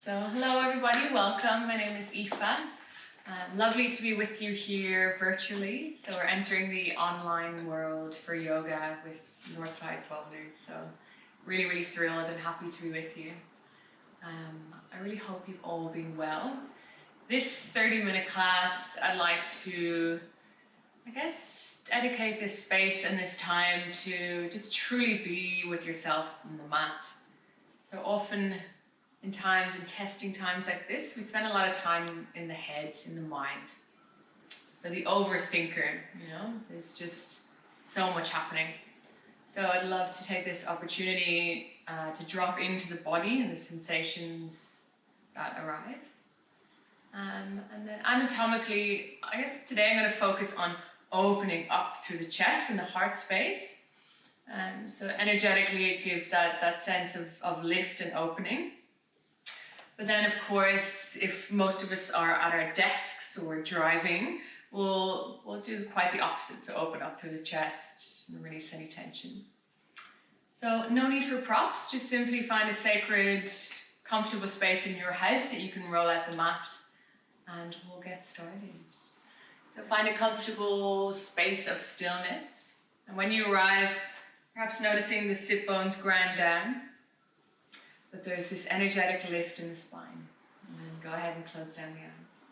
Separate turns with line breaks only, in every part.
So hello everybody, welcome. My name is Aoife. Lovely to be with you here virtually. So we're entering the online world for yoga with Northside Boulders. So really thrilled and happy to be with you. I really hope you've all been well. This 30-minute class, I'd like to, dedicate this space and this time to just truly be with yourself on the mat. So often in testing times like this, we spend a lot of time in the head, in the mind. So the overthinker, there's just so much happening. So I'd love to take this opportunity to drop into the body and the sensations that arrive. And then anatomically, today I'm going to focus on opening up through the chest and the heart space. So energetically, it gives that sense of lift and opening. But then, of course, if most of us are at our desks or driving, we'll do quite the opposite. So open up through the chest and release any tension. So no need for props. Just simply find a sacred, comfortable space in your house that you can roll out the mat, and we'll get started. So find a comfortable space of stillness. And when you arrive, perhaps noticing the sit bones ground down, but there's this energetic lift in the spine. And then go ahead and close down the eyes.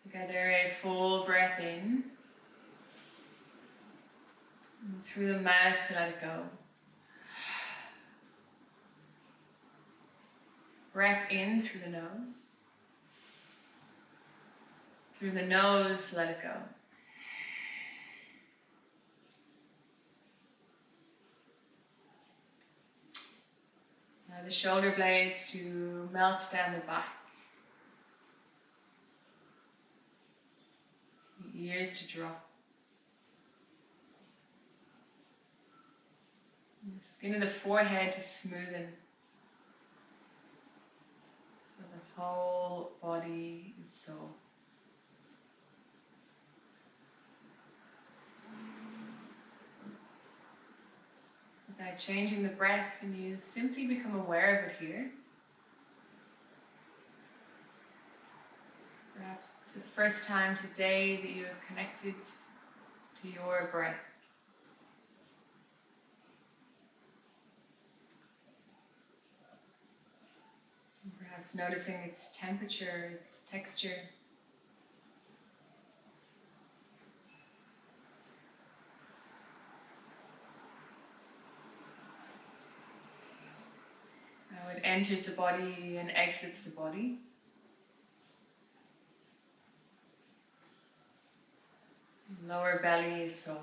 Together, a full breath in. And through the mouth, let it go. Breath in through the nose. Through the nose, let it go. Allow the shoulder blades to melt down the back. The ears to drop. And the skin of the forehead to smoothen. So the whole body is soft. Without changing the breath, can you simply become aware of it here? Perhaps it's the first time today that you have connected to your breath. And perhaps noticing its temperature, its texture. How it enters the body and exits the body. Lower belly is soft.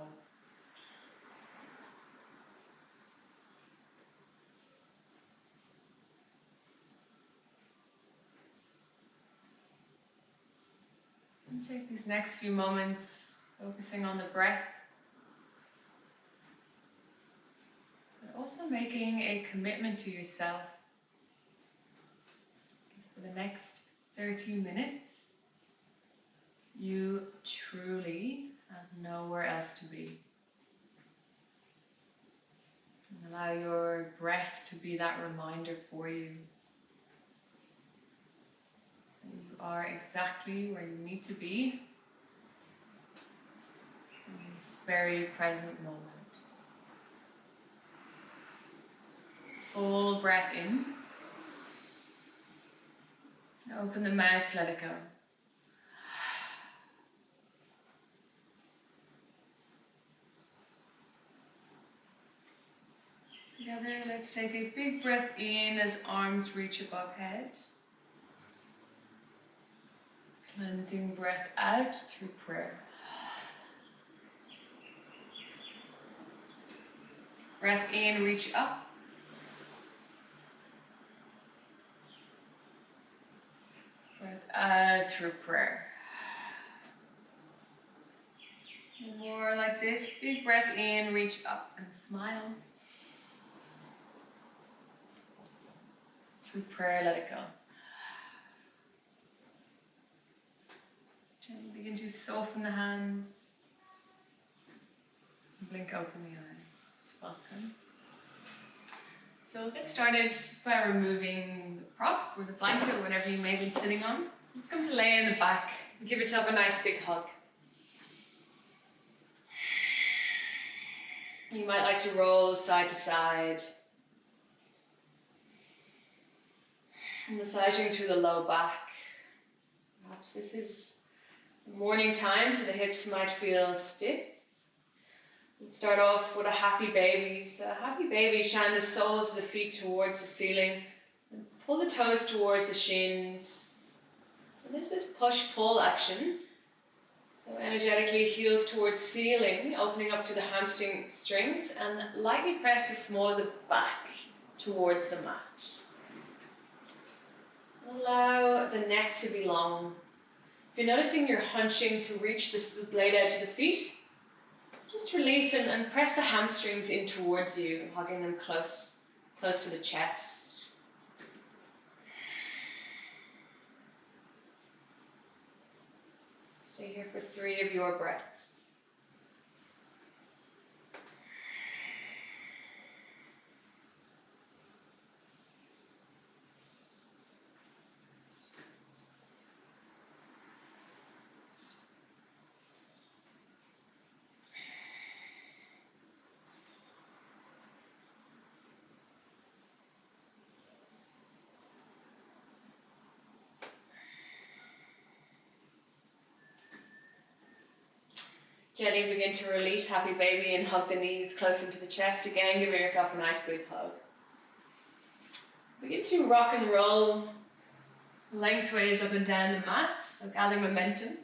And take these next few moments focusing on the breath, but also making a commitment to yourself. For the next 30 minutes, you truly have nowhere else to be. And allow your breath to be that reminder for you. That you are exactly where you need to be in this very present moment. Full breath in. Open the mouth, let it go. Together, let's take a big breath in as arms reach above head. Cleansing breath out through prayer. Breath in, reach up. Breath out through prayer. More like this. Big breath in, reach up and smile. Through prayer, let it go. Gently begin to soften the hands. Blink open the eyes. Welcome. we'll get started just by removing the prop or the blanket or whatever you may have been sitting on. Just come to lay in the back and give yourself a nice big hug. You might like to roll side to side, massaging through the low back. Perhaps this is morning time, so the hips might feel stiff. We'll start off with a happy baby. So a happy baby, shine the soles of the feet towards the ceiling and pull the toes towards the shins. And this is push-pull action. So energetically heels towards ceiling, opening up to the hamstring strings, and lightly press the small of the back towards the mat. Allow the neck to be long. If you're noticing you're hunching to reach the blade edge of the feet, just release and press the hamstrings in towards you, hugging them close to the chest. Stay here for 3 of your breaths. Gently begin to release happy baby and hug the knees close into the chest. Again, giving yourself a nice big hug. Begin to rock and roll lengthways up and down the mat, so gather momentum.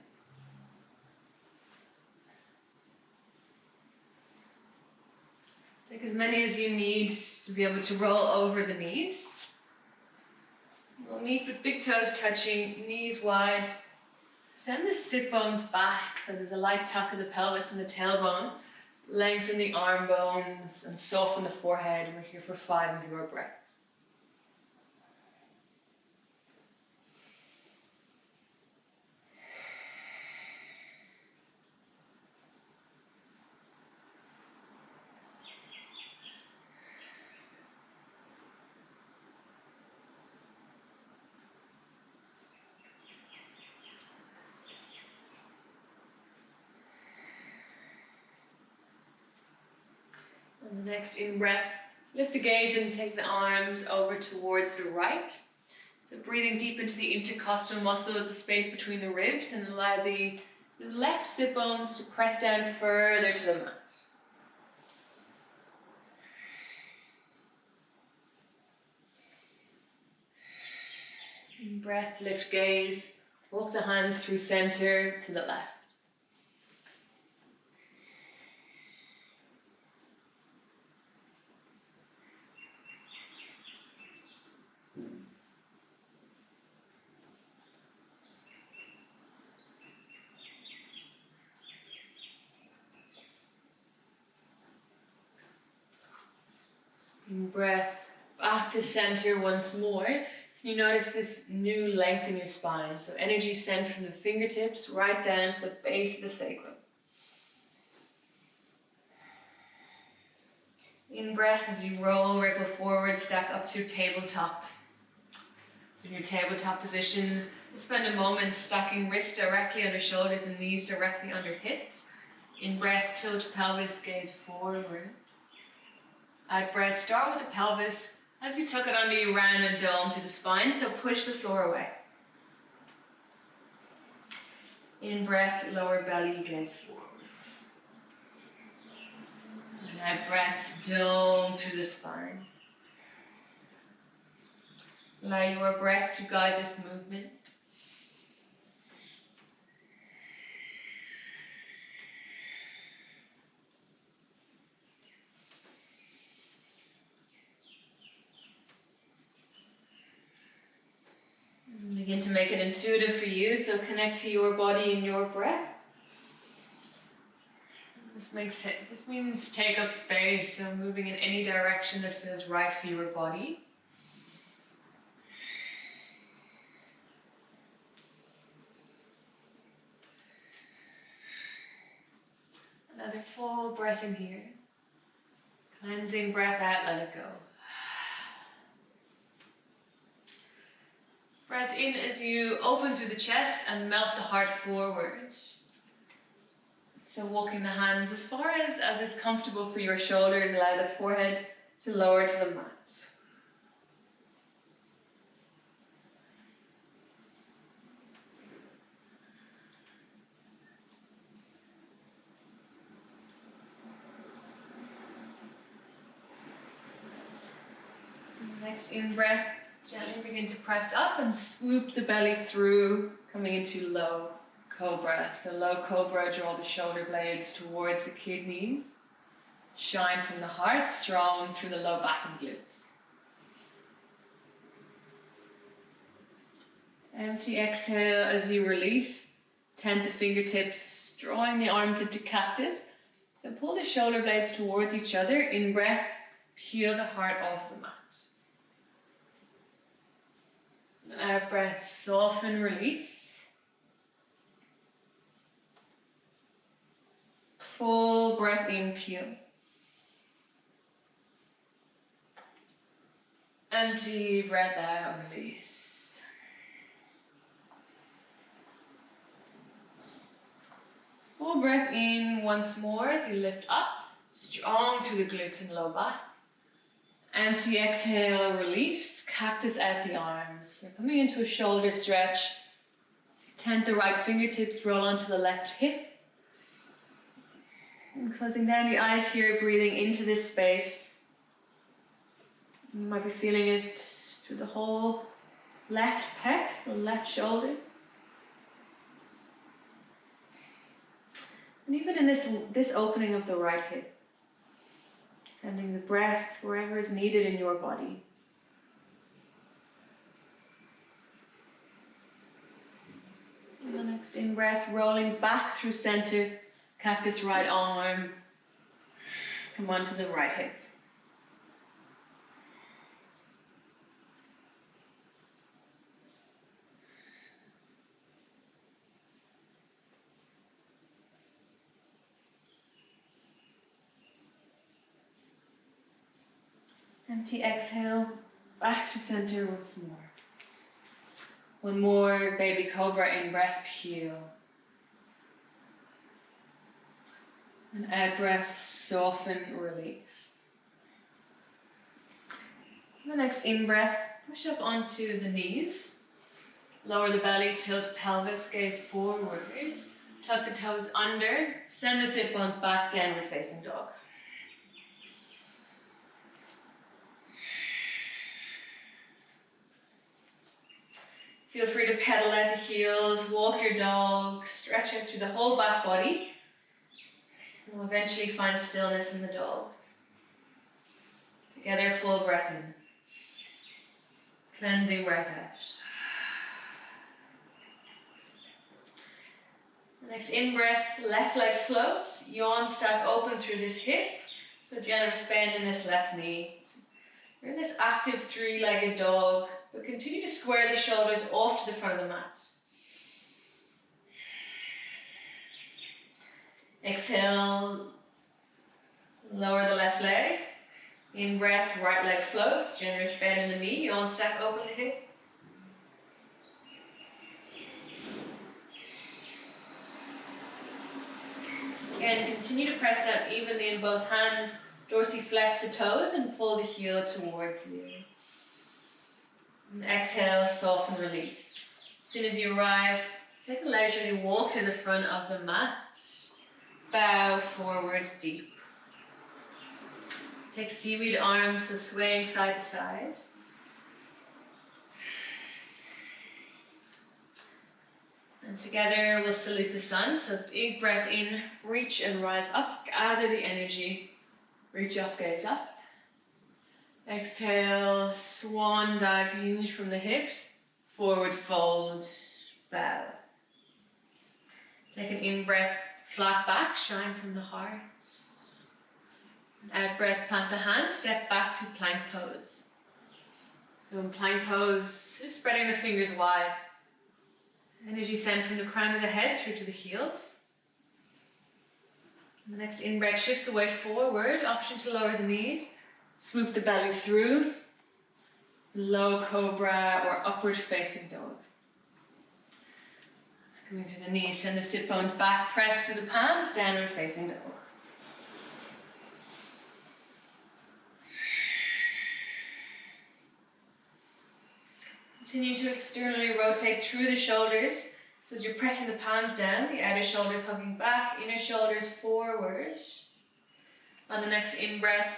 Take as many as you need to be able to roll over the knees. We'll meet with big toes touching, knees wide. Send the sit bones back, so there's a light tuck of the pelvis and the tailbone. Lengthen the arm bones and soften the forehead. We're here for 5 of your breaths. And the next in-breath, lift the gaze and take the arms over towards the right. So breathing deep into the intercostal muscles, the space between the ribs, and allow the left sit bones to press down further to the mat. In-breath, lift gaze, walk the hands through center to the left. Breath back to center once more. You notice this new length in your spine. So energy sent from the fingertips right down to the base of the sacrum. In breath as you roll, ripple forward, stack up to tabletop. So in your tabletop position, spend a moment stacking wrists directly under shoulders and knees directly under hips. In breath, tilt pelvis, gaze forward. Out breath, start with the pelvis. As you tuck it under, you round and dome to the spine, so push the floor away. In breath, lower belly, gaze forward. And out breath, dome through the spine. Allow your breath to guide this movement. Begin to make it intuitive for you, so connect to your body and your breath. This means take up space, so moving in any direction that feels right for your body. Another full breath in here. Cleansing breath out, let it go. Breath in as you open through the chest and melt the heart forward. So walking the hands as far as is comfortable for your shoulders, allow the forehead to lower to the mat. Next in-breath, gently begin to press up and swoop the belly through, coming into low cobra. So low cobra, draw the shoulder blades towards the kidneys. Shine from the heart, strong through the low back and glutes. Empty exhale as you release. Tent the fingertips, drawing the arms into cactus. So pull the shoulder blades towards each other. In breath, peel the heart off the mat. Out breath, soften, release. Full breath in, peel. Empty breath out, release. Full breath in once more as you lift up, strong through the glutes and low back. Empty exhale, release, cactus out the arms. So coming into a shoulder stretch, tent the right fingertips, roll onto the left hip. And closing down the eyes here, breathing into this space. You might be feeling it through the whole left pec, the left shoulder. And even in this opening of the right hip. Sending the breath wherever is needed in your body. And the next in-breath, rolling back through center, cactus right arm. Come on to the right hip. Empty exhale, back to center once more. One more baby cobra in breath, peel. And out breath, soften, release. The next in breath, push up onto the knees. Lower the belly, tilt pelvis, gaze forward. Tuck the toes under, send the sit bones back, downward facing dog. Feel free to pedal out the heels, walk your dog, stretch out through the whole back body. We'll eventually find stillness in the dog. Together, full breath in. Cleansing breath out. The next in-breath, left leg floats, yawn, stack open through this hip. So generous bend in this left knee. You're in this active three-legged dog, but continue to square the shoulders off to the front of the mat. Exhale, lower the left leg. In breath, right leg floats, generous bend in the knee, yawn, stack open the hip. Again, continue to press down evenly in both hands, dorsiflex the toes and pull the heel towards you. And exhale, soften, release. As soon as you arrive, take a leisurely walk to the front of the mat. Bow forward deep. Take seaweed arms, so swaying side to side. And together we'll salute the sun. So big breath in, reach and rise up, gather the energy. Reach up, gaze up. Exhale, swan dive, hinge from the hips. Forward fold, bow. Take an in-breath, flat back, shine from the heart. Out breath, plant the hands, step back to plank pose. So in plank pose, just spreading the fingers wide. Energy sent from the crown of the head through to the heels. The next in-breath, shift the weight forward, option to lower the knees. Swoop the belly through. low cobra or upward facing dog. Coming to the knees, send the sit bones back, press through the palms, downward facing dog. Continue to externally rotate through the shoulders. So as you're pressing the palms down, the outer shoulders hugging back, inner shoulders forward. On the next in-breath,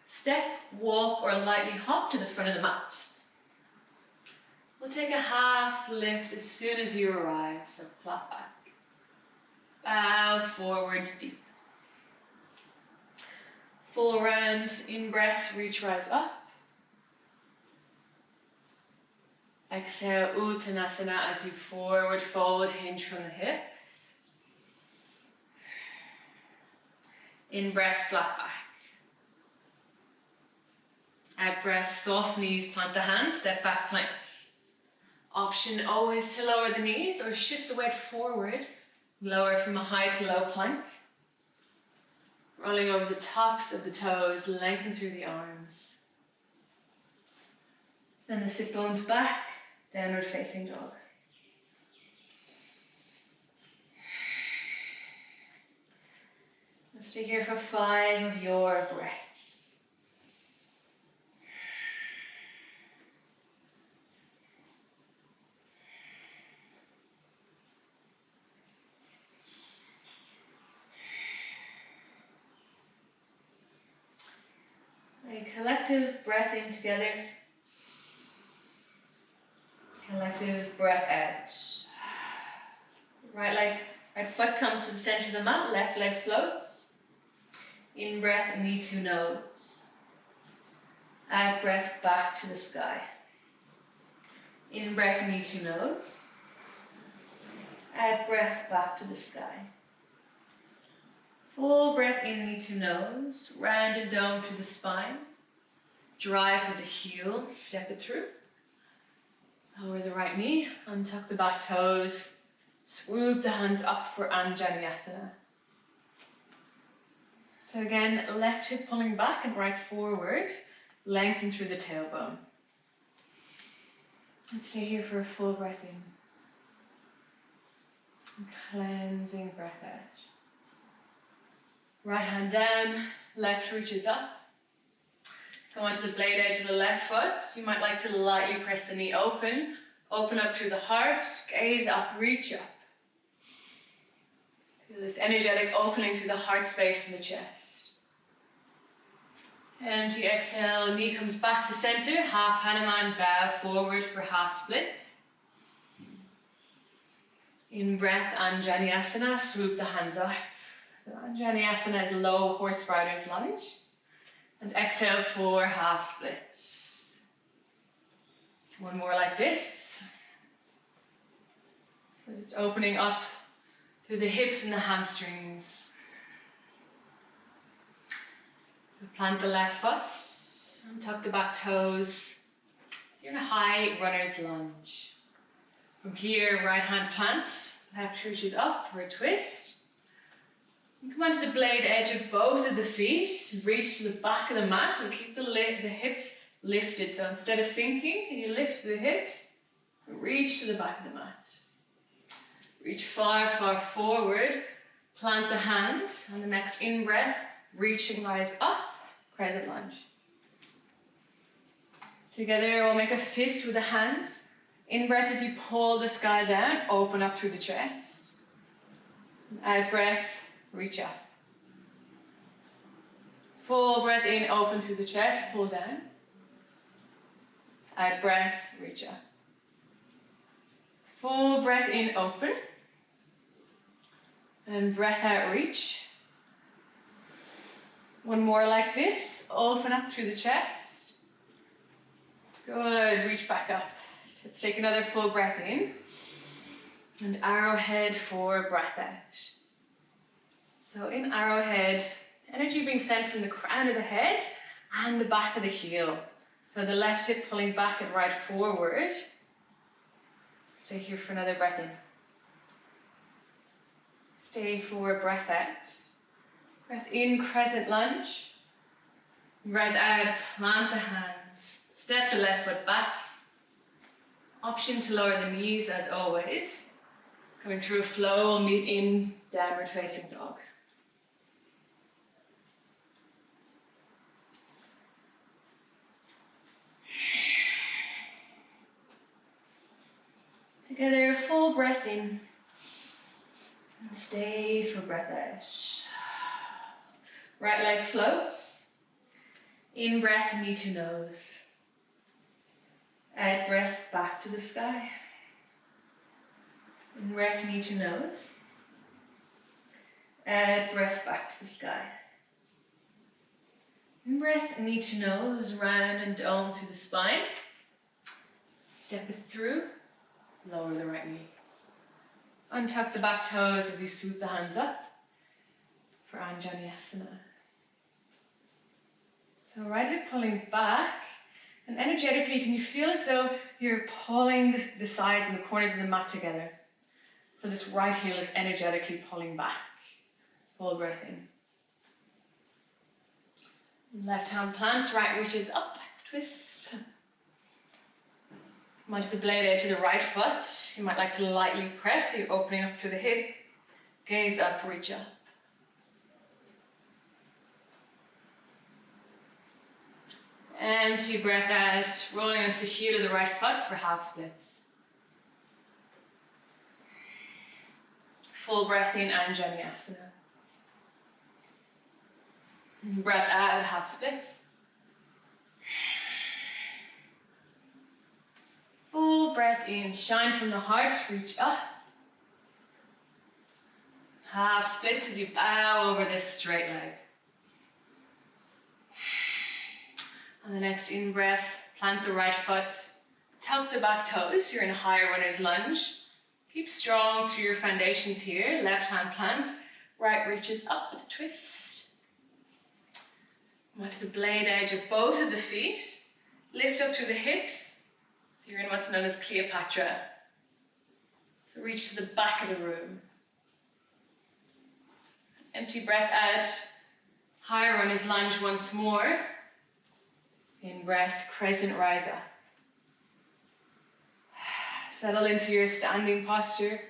step, walk, or lightly hop to the front of the mat. We'll take a half lift as soon as you arrive, so flat back. Bow forward deep. Full round, in-breath, reach, rise up. Exhale, Uttanasana as you forward fold, hinge from the hips. In breath, flat back. Out breath, soft knees, plant the hands, step back, plank. Option always to lower the knees or shift the weight forward, lower from a high to low plank. Rolling over the tops of the toes, lengthen through the arms. Send the sit bones back. Downward facing dog. Let's stay here for 5 of your breaths. A collective breath in together. Collective breath out. Right foot comes to the center of the mat, left leg floats. In breath, knee to nose. Out breath, back to the sky. In breath, knee to nose. Out breath, back to the sky. Full breath in, knee to nose. Round and dome through the spine. Drive with the heel, step it through. Lower the right knee, untuck the back toes, swoop the hands up for Anjaneyasana. So again, left hip pulling back and right forward, lengthen through the tailbone. And stay here for a full breath in. And cleansing breath out. Right hand down, left reaches up. Go onto the blade edge of the left foot. You might like to lightly press the knee open. Open up through the heart, gaze up, reach up. Feel this energetic opening through the heart space in the chest. Empty exhale, knee comes back to center. Half Hanuman, bow forward for half splits. In breath, Anjaneyasana, swoop the hands up. So Anjaneyasana is low horse rider's lunge. And exhale for half splits. One more like this. So just opening up through the hips and the hamstrings. So plant the left foot and tuck the back toes. You're in a high runner's lunge. From here, right hand plants, left reaches up for a twist. And come onto the blade edge of both of the feet, reach to the back of the mat and keep the hips lifted. So instead of sinking, can you lift the hips? Reach to the back of the mat. Reach far, far forward. Plant the hand. On the next in-breath, reach and rise up. Crescent lunge. Together, we'll make a fist with the hands. In-breath as you pull the sky down, open up through the chest. Out-breath, reach up. Full breath in, open through the chest, pull down. Out breath, reach up. Full breath in, open. And breath out, reach. One more like this, open up through the chest. Good, reach back up. Let's take another full breath in. And arrowhead for breath out. So in arrowhead, energy being sent from the crown of the head and the back of the heel. So the left hip pulling back and right forward. Stay here for another breath in. Stay for breath out. Breath in, crescent lunge. Breath out, plant the hands. Step the left foot back. Option to lower the knees as always. Coming through a flow, we'll meet in downward facing dog. Together, full breath in. And stay for breath out. Right leg floats. In breath, knee to nose. Out breath, back to the sky. In breath, knee to nose. Out breath, back to the sky. In breath, knee to nose, round and dome through the spine. Step it through, lower the right knee. Untuck the back toes as you swoop the hands up for Anjaneyasana. So right hip pulling back, and energetically, can you feel as though you're pulling the sides and the corners of the mat together? So this right heel is energetically pulling back. Full breath in. Left hand plants, right reaches up, twist. Come onto the blade edge of the right foot. You might like to lightly press, so you're opening up through the hip. Gaze up, reach up. Empty breath out, rolling onto the heel of the right foot for half splits. Full breath in, Anjaneyasana. Breath out, half splits. Full breath in, shine from the heart, reach up. Half splits as you bow over this straight leg. On the next in-breath, plant the right foot, tuck the back toes, you're in a higher runner's lunge. Keep strong through your foundations here, left hand plants, right reaches up, twist. Come onto the blade edge of both of the feet, lift up through the hips, so you're in what's known as Cleopatra. So reach to the back of the room. Empty breath out, higher runner's lunge once more. In breath, crescent rise up. Settle into your standing posture.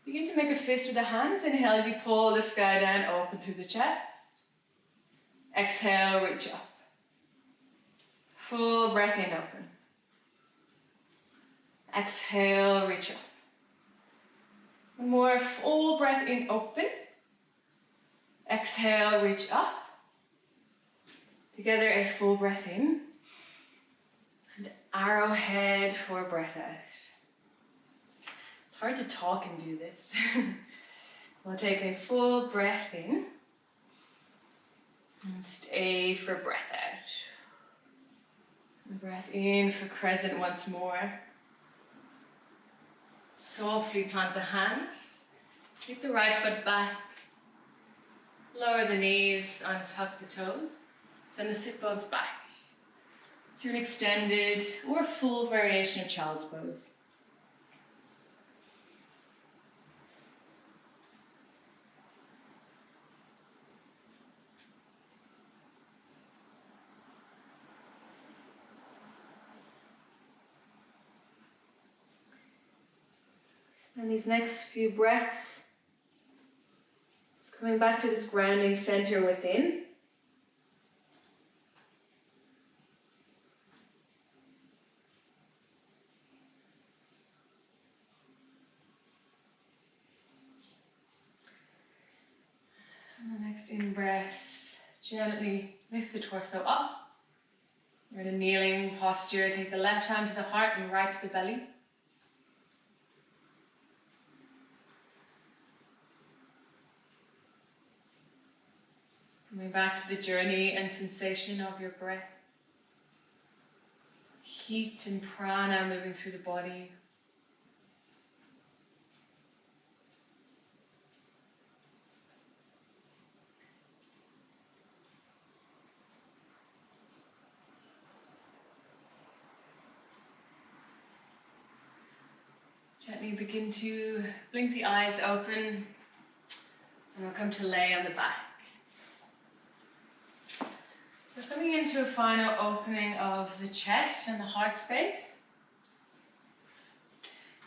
Begin to make a fist with the hands. Inhale as you pull the sky down, open through the chest. Exhale, reach up. Full breath in, open. Exhale, reach up. One more, full breath in, open. Exhale, reach up. Together, a full breath in. And arrowhead for breath out. It's hard to talk and do this. We'll take a full breath in. And stay for breath out. And breath in for crescent once more. Softly plant the hands. Take the right foot back. Lower the knees, untuck the toes. Send the sit bones back. So an extended or full variation of child's pose. And these next few breaths, just coming back to this grounding center within. And the next in-breath, gently lift the torso up. You're in a kneeling posture. Take the left hand to the heart and right to the belly. Coming back to the journey and sensation of your breath. Heat and prana moving through the body. Gently begin to blink the eyes open, and we'll come to lay on the back. So coming into a final opening of the chest and the heart space.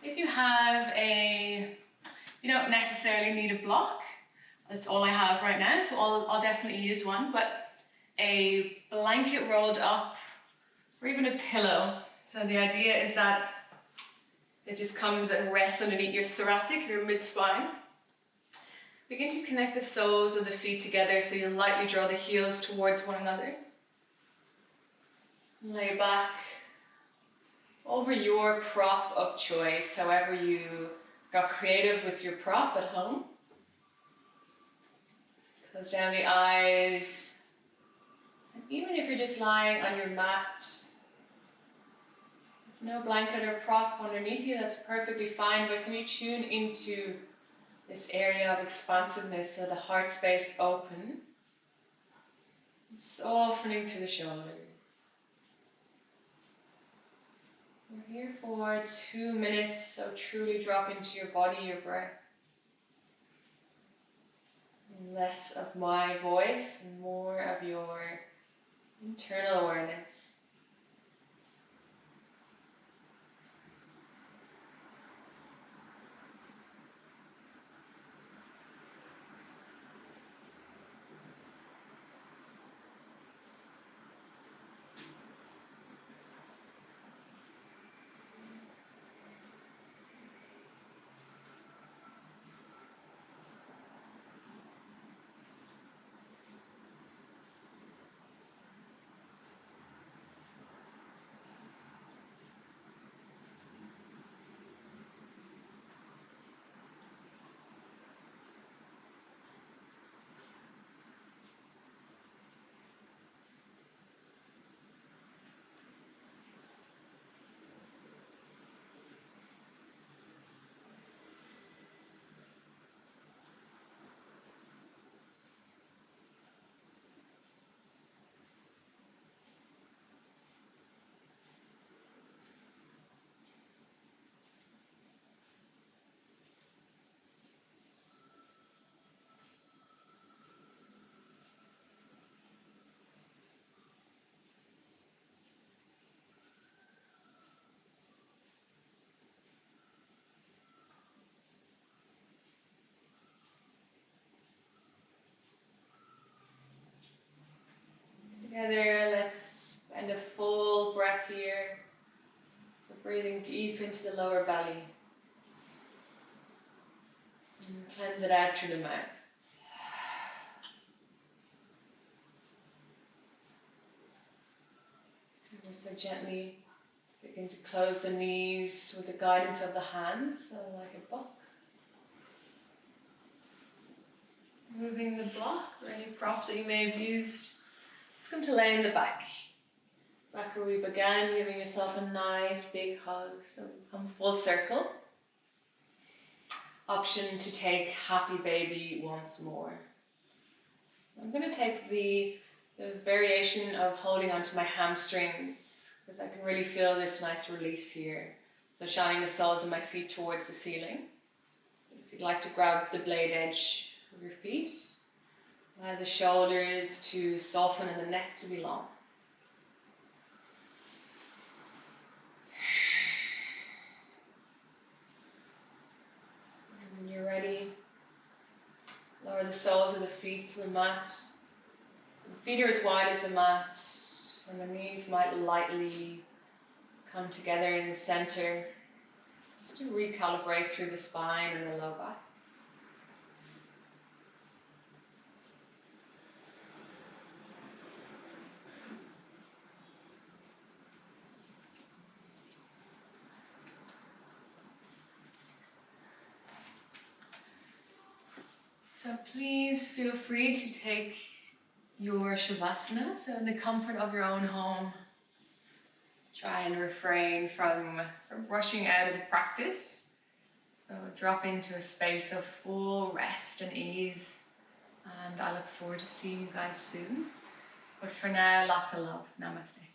If you have you don't necessarily need a block. That's all I have right now, so I'll definitely use one, but a blanket rolled up, or even a pillow. So the idea is that it just comes and rests underneath your thoracic, your mid-spine. Begin to connect the soles of the feet together so you'll lightly draw the heels towards one another. Lay back over your prop of choice, however you got creative with your prop at home. Close down the eyes. And even if you're just lying on your mat, with no blanket or prop underneath you, that's perfectly fine, but can you tune into this area of expansiveness, so the heart space open, softening through the shoulders. We're here for 2 minutes, so truly drop into your body, your breath. Less of my voice and more of your internal awareness. Together, let's spend a full breath here. So breathing deep into the lower belly. And cleanse it out through the mouth. And so gently begin to close the knees with the guidance of the hands, so like a book. Moving the block or any prop that you may have used. Just come to lay in the back. Back where we began, giving yourself a nice big hug. So come full circle. Option to take happy baby once more. I'm going to take the variation of holding onto my hamstrings, because I can really feel this nice release here. So shining the soles of my feet towards the ceiling. If you'd like to grab the blade edge of your feet, allow the shoulders to soften and the neck to be long. And when you're ready, lower the soles of the feet to the mat. The feet are as wide as the mat, and the knees might lightly come together in the center, just to recalibrate through the spine and the low back. So please feel free to take your Shavasana, so in the comfort of your own home. Try and refrain from rushing out of the practice. So drop into a space of full rest and ease, and I look forward to seeing you guys soon. But for now, lots of love. Namaste.